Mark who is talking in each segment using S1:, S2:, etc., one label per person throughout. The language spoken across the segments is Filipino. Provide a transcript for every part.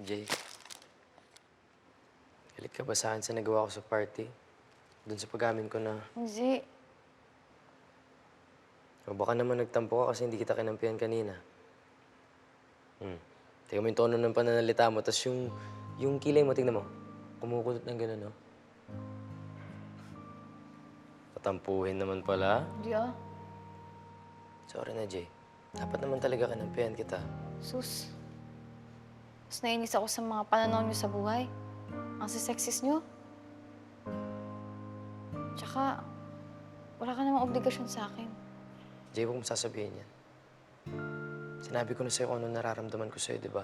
S1: Jay, galit ka ba sa akin sa nagawa ko sa party? Doon sa pag-amin ko na...
S2: Hindi.
S1: O baka naman nagtampo ka kasi hindi kita kinampihan kanina. Tingnan mo yung tono ng pananalita mo, tapos yung kilay mo, tingnan mo. Kumukulot ng gano'n, no? Patampuhin naman pala.
S2: Hindi ah.
S1: Sorry na, Jay. Dapat naman talaga kinampihan kita.
S2: Sus. Mas nainis ako sa mga pananaw niyo sa buhay. Ang sisexist niyo. Tsaka, wala ka namang obligasyon sa akin.
S1: Jay, huwag mo sasabihin yan. Sinabi ko na sa'yo kung ano nararamdaman ko sa'yo, di ba?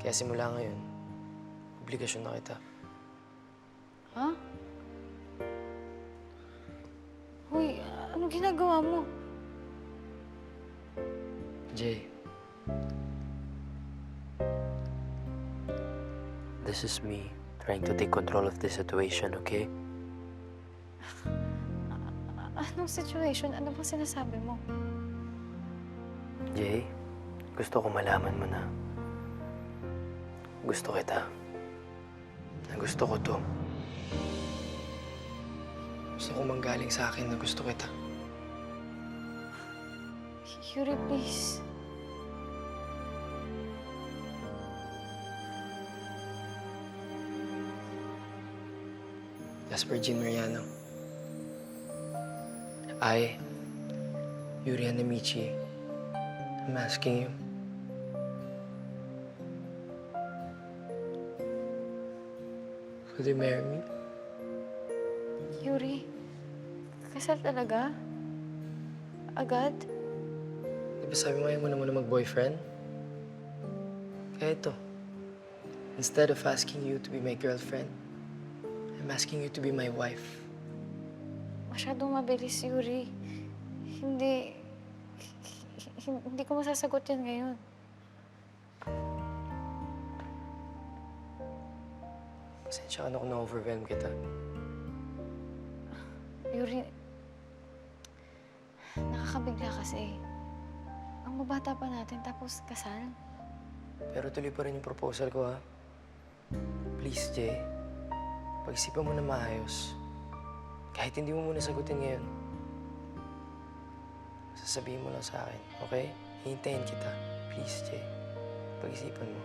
S1: Kaya simula ngayon, obligasyon na kita.
S2: Ha? Hoy, ano ginagawa mo?
S1: Jay. This is me trying to take control of the situation, okay?
S2: Anong situation? Ano bang sinasabi mo?
S1: Jay, gusto ko malaman mo na gusto kita. Na gusto ko to. Gusto ko manggaling sa akin na gusto kita.
S2: Yuri, please.
S1: Jasper Jean Mariano. I, Yuri Hanamichi, I'm asking you. Will you marry me?
S2: Yuri, kasal talaga? Agad?
S1: Di ba sabi mo ayaw mo na muna mag-boyfriend? Kaya ito, instead of asking you to be my girlfriend, I'm asking you to be my wife.
S2: Masyadong mabilis, Yuri. Hindi... Hindi ko masasagot yan ngayon.
S1: Pasensya ka na kung na-overwhelm kita.
S2: Yuri, nakakabigla kasi. Ang mabata pa natin, tapos kasal.
S1: Pero tuloy pa rin yung proposal ko, ha? Please, Jay. Pag-isipan mo na maayos. Kahit hindi mo muna sagutin ngayon. Sasabihin mo lang sa akin, okay? Hintayin kita. Please, Jay. Pag-isipan mo.